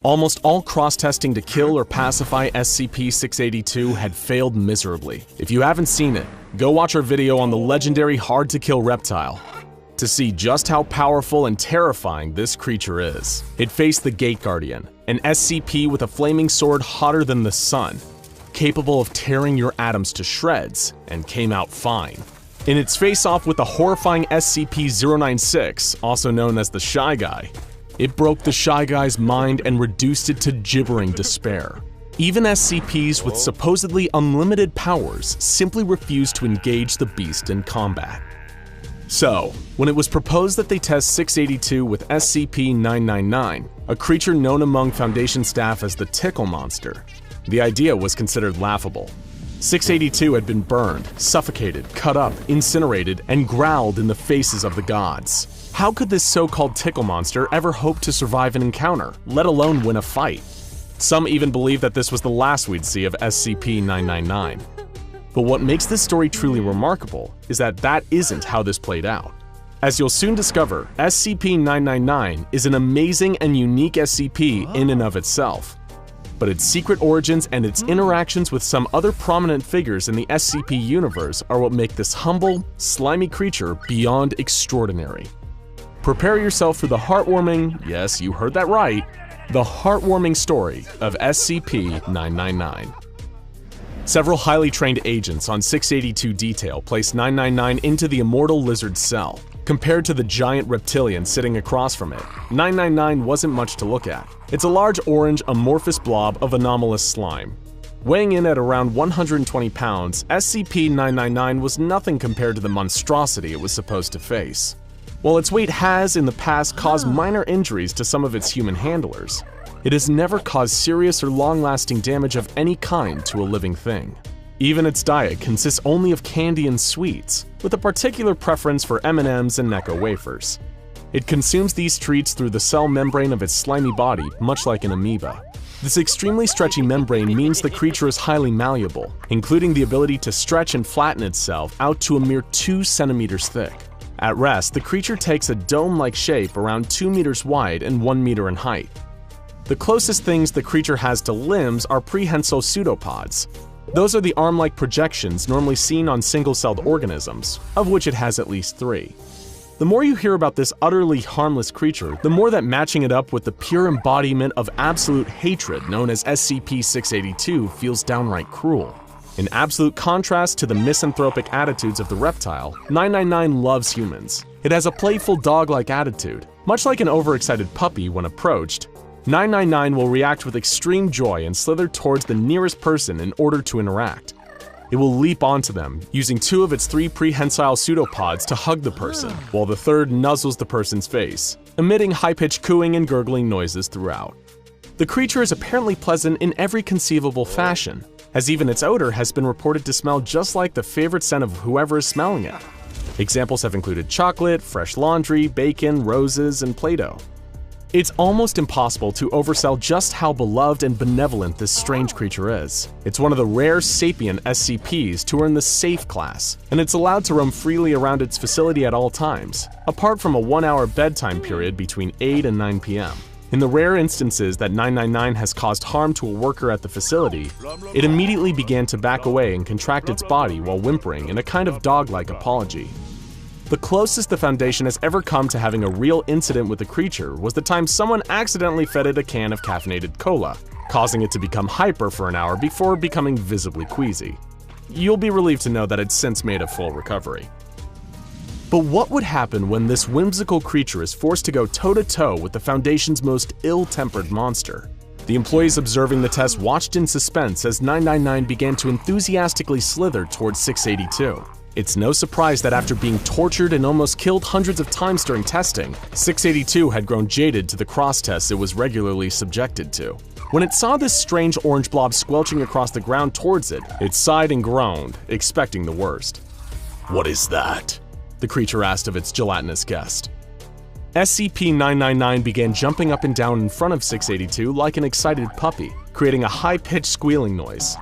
Almost all cross-testing to kill or pacify SCP-682 had failed miserably. If you haven't seen it, go watch our video on the legendary hard-to-kill reptile to see just how powerful and terrifying this creature is. It faced the Gate Guardian, an SCP with a flaming sword hotter than the sun, capable of tearing your atoms to shreds, and came out fine. In its face-off with the horrifying SCP-096, also known as the Shy Guy, it broke the Shy Guy's mind and reduced it to gibbering despair. Even SCPs with supposedly unlimited powers simply refused to engage the beast in combat. So, when it was proposed that they test 682 with SCP-999, a creature known among Foundation staff as the Tickle Monster, the idea was considered laughable. 682 had been burned, suffocated, cut up, incinerated, and growled in the faces of the gods. How could this so-called Tickle Monster ever hope to survive an encounter, let alone win a fight? Some even believe that this was the last we'd see of SCP-999. But what makes this story truly remarkable is that that isn't how this played out. As you'll soon discover, SCP-999 is an amazing and unique SCP in and of itself. But its secret origins and its interactions with some other prominent figures in the SCP universe are what make this humble, slimy creature beyond extraordinary. Prepare yourself for the heartwarming, yes, you heard that right, the heartwarming story of SCP-999. Several highly trained agents on 682 Detail placed 999 into the immortal lizard cell. Compared to the giant reptilian sitting across from it, 999 wasn't much to look at. It's a large orange amorphous blob of anomalous slime. Weighing in at around 120 pounds, SCP-999 was nothing compared to the monstrosity it was supposed to face. While its weight has, in the past, caused minor injuries to some of its human handlers, it has never caused serious or long-lasting damage of any kind to a living thing. Even its diet consists only of candy and sweets, with a particular preference for M&Ms and Necco wafers. It consumes these treats through the cell membrane of its slimy body, much like an amoeba. This extremely stretchy membrane means the creature is highly malleable, including the ability to stretch and flatten itself out to a mere 2 centimeters thick. At rest, the creature takes a dome-like shape around 2 meters wide and 1 meter in height. The closest things the creature has to limbs are prehensile pseudopods. Those are the arm-like projections normally seen on single-celled organisms, of which it has at least 3. The more you hear about this utterly harmless creature, the more that matching it up with the pure embodiment of absolute hatred known as SCP-682 feels downright cruel. In absolute contrast to the misanthropic attitudes of the reptile, 999 loves humans. It has a playful dog-like attitude. Much like an overexcited puppy when approached, 999 will react with extreme joy and slither towards the nearest person in order to interact. It will leap onto them, using 2 of its 3 prehensile pseudopods to hug the person, while the third nuzzles the person's face, emitting high-pitched cooing and gurgling noises throughout. The creature is apparently pleasant in every conceivable fashion, as even its odor has been reported to smell just like the favorite scent of whoever is smelling it. Examples have included chocolate, fresh laundry, bacon, roses, and Play-Doh. It's almost impossible to oversell just how beloved and benevolent this strange creature is. It's one of the rare sapient SCPs to earn the Safe class, and it's allowed to roam freely around its facility at all times, apart from a 1-hour bedtime period between 8 and 9 p.m. In the rare instances that 999 has caused harm to a worker at the facility, it immediately began to back away and contract its body while whimpering in a kind of dog-like apology. The closest the Foundation has ever come to having a real incident with the creature was the time someone accidentally fed it a can of caffeinated cola, causing it to become hyper for an hour before becoming visibly queasy. You'll be relieved to know that it's since made a full recovery. But what would happen when this whimsical creature is forced to go toe-to-toe with the Foundation's most ill-tempered monster? The employees observing the test watched in suspense as 999 began to enthusiastically slither towards 682. It's no surprise that after being tortured and almost killed hundreds of times during testing, 682 had grown jaded to the cross-tests it was regularly subjected to. When it saw this strange orange blob squelching across the ground towards it, it sighed and groaned, expecting the worst. "What is that?" the creature asked of its gelatinous guest. SCP-999 began jumping up and down in front of 682 like an excited puppy, creating a high-pitched squealing noise.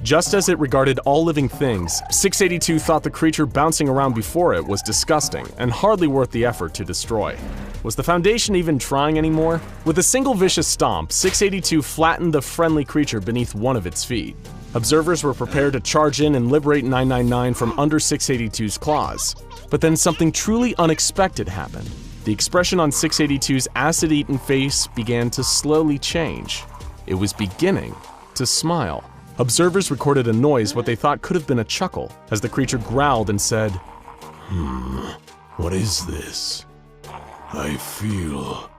Just as it regarded all living things, 682 thought the creature bouncing around before it was disgusting and hardly worth the effort to destroy. Was the Foundation even trying anymore? With a single vicious stomp, 682 flattened the friendly creature beneath one of its feet. Observers were prepared to charge in and liberate 999 from under 682's claws. But then something truly unexpected happened. The expression on 682's acid-eaten face began to slowly change. It was beginning to smile. Observers recorded a noise what they thought could have been a chuckle, as the creature growled and said, What is this? I feel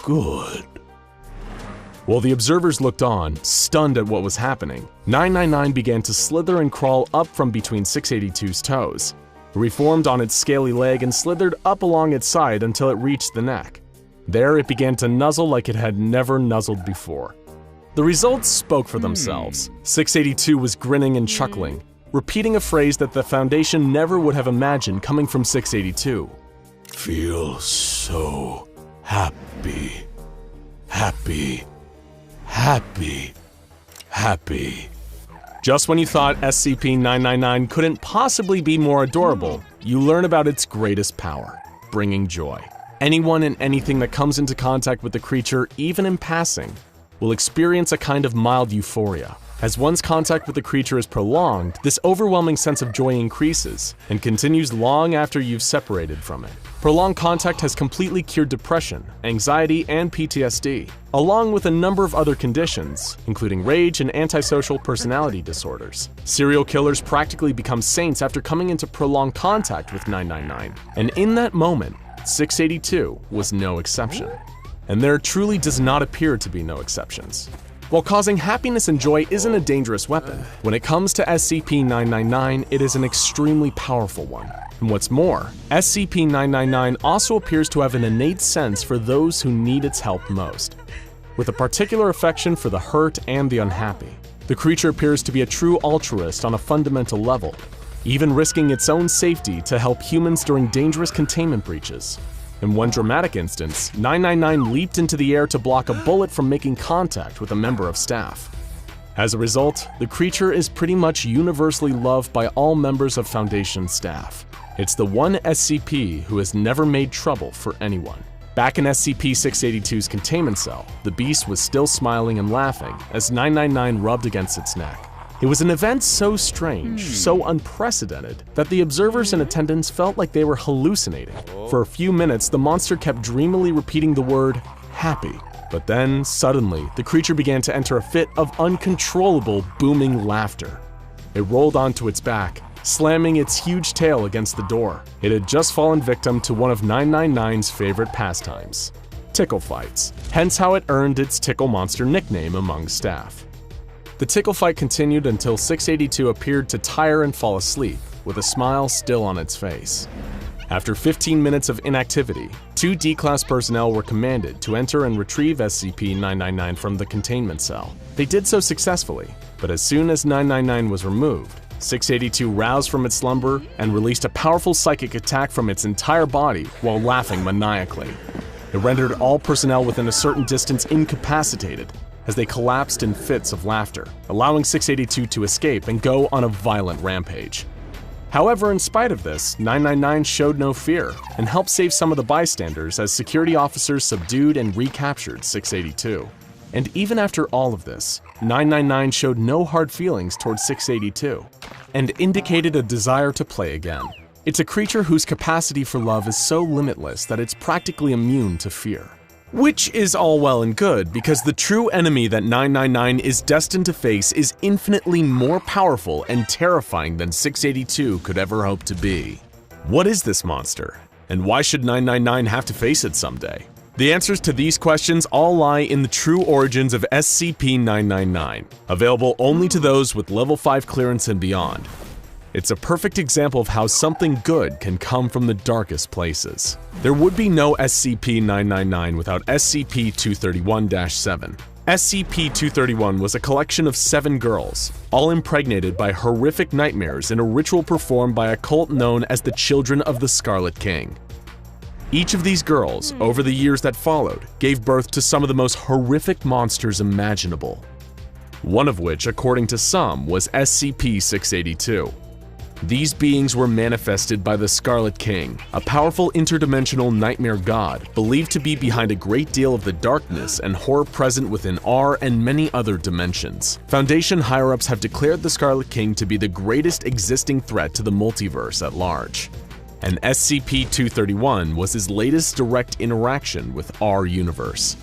good. While the observers looked on, stunned at what was happening, 999 began to slither and crawl up from between 682's toes. It reformed on its scaly leg and slithered up along its side until it reached the neck. There it began to nuzzle like it had never nuzzled before. The results spoke for themselves. 682 was grinning and chuckling, repeating a phrase that the Foundation never would have imagined coming from 682. Feel so happy. Happy. Happy. Happy. Just when you thought SCP-999 couldn't possibly be more adorable, you learn about its greatest power, bringing joy. Anyone and anything that comes into contact with the creature, even in passing, will experience a kind of mild euphoria. As one's contact with the creature is prolonged, this overwhelming sense of joy increases and continues long after you've separated from it. Prolonged contact has completely cured depression, anxiety, and PTSD, along with a number of other conditions, including rage and antisocial personality disorders. Serial killers practically become saints after coming into prolonged contact with 999, and in that moment, 682 was no exception. And there truly does not appear to be no exceptions. While causing happiness and joy isn't a dangerous weapon, when it comes to SCP-999, it is an extremely powerful one. And what's more, SCP-999 also appears to have an innate sense for those who need its help most, with a particular affection for the hurt and the unhappy. The creature appears to be a true altruist on a fundamental level, even risking its own safety to help humans during dangerous containment breaches. In one dramatic instance, 999 leaped into the air to block a bullet from making contact with a member of staff. As a result, the creature is pretty much universally loved by all members of Foundation staff. It's the one SCP who has never made trouble for anyone. Back in SCP-682's containment cell, the beast was still smiling and laughing as 999 rubbed against its neck. It was an event so strange, so unprecedented, that the observers in attendance felt like they were hallucinating. For a few minutes, the monster kept dreamily repeating the word, happy. But then, suddenly, the creature began to enter a fit of uncontrollable, booming laughter. It rolled onto its back, slamming its huge tail against the door. It had just fallen victim to one of 999's favorite pastimes, tickle fights, hence how it earned its Tickle Monster nickname among staff. The tickle fight continued until 682 appeared to tire and fall asleep, with a smile still on its face. After 15 minutes of inactivity, 2 D-Class personnel were commanded to enter and retrieve SCP-999 from the containment cell. They did so successfully, but as soon as 999 was removed, 682 roused from its slumber and released a powerful psychic attack from its entire body while laughing maniacally. It rendered all personnel within a certain distance incapacitated, as they collapsed in fits of laughter, allowing 682 to escape and go on a violent rampage. However, in spite of this, 999 showed no fear and helped save some of the bystanders as security officers subdued and recaptured 682. And even after all of this, 999 showed no hard feelings towards 682 and indicated a desire to play again. It's a creature whose capacity for love is so limitless that it's practically immune to fear. Which is all well and good, because the true enemy that 999 is destined to face is infinitely more powerful and terrifying than 682 could ever hope to be. What is this monster? And why should 999 have to face it someday? The answers to these questions all lie in the true origins of SCP-999, available only to those with level 5 clearance and beyond. It's a perfect example of how something good can come from the darkest places. There would be no SCP-999 without SCP-231-7. SCP-231 was a collection of 7 girls, all impregnated by horrific nightmares in a ritual performed by a cult known as the Children of the Scarlet King. Each of these girls, over the years that followed, gave birth to some of the most horrific monsters imaginable. One of which, according to some, was SCP-682. These beings were manifested by the Scarlet King, a powerful interdimensional nightmare god believed to be behind a great deal of the darkness and horror present within our and many other dimensions. Foundation higher-ups have declared the Scarlet King to be the greatest existing threat to the multiverse at large. And SCP-231 was his latest direct interaction with our universe.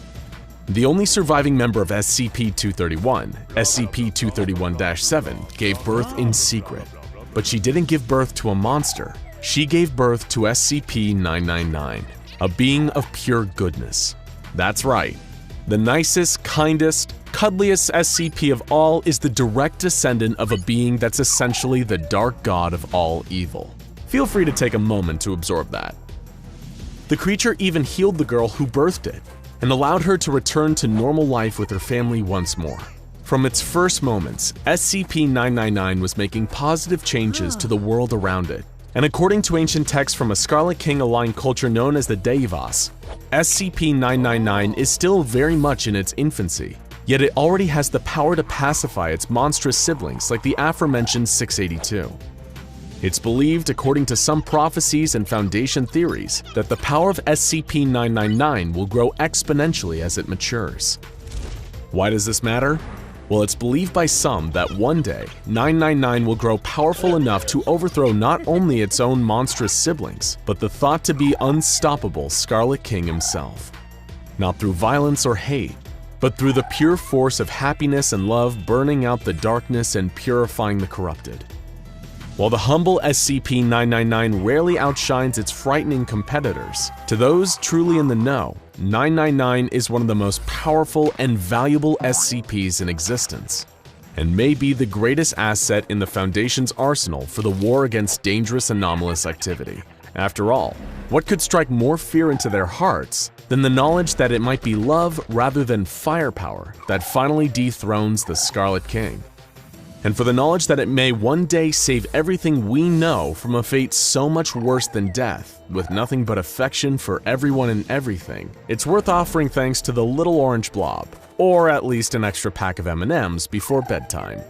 The only surviving member of SCP-231, SCP-231-7, gave birth in secret. But she didn't give birth to a monster. She gave birth to SCP-999, a being of pure goodness. That's right. The nicest, kindest, cuddliest SCP of all is the direct descendant of a being that's essentially the dark god of all evil. Feel free to take a moment to absorb that. The creature even healed the girl who birthed it and allowed her to return to normal life with her family once more. From its first moments, SCP-999 was making positive changes to the world around it, and according to ancient texts from a Scarlet King-aligned culture known as the Daevas, SCP-999 is still very much in its infancy, yet it already has the power to pacify its monstrous siblings like the aforementioned 682. It's believed, according to some prophecies and Foundation theories, that the power of SCP-999 will grow exponentially as it matures. Why does this matter? Well, it's believed by some that one day, 999 will grow powerful enough to overthrow not only its own monstrous siblings, but the thought-to-be unstoppable Scarlet King himself. Not through violence or hate, but through the pure force of happiness and love burning out the darkness and purifying the corrupted. While the humble SCP-999 rarely outshines its frightening competitors, to those truly in the know, 999 is one of the most powerful and valuable SCPs in existence, and may be the greatest asset in the Foundation's arsenal for the war against dangerous anomalous activity. After all, what could strike more fear into their hearts than the knowledge that it might be love rather than firepower that finally dethrones the Scarlet King? And for the knowledge that it may one day save everything we know from a fate so much worse than death, with nothing but affection for everyone and everything, it's worth offering thanks to the little orange blob, or at least an extra pack of M&Ms before bedtime.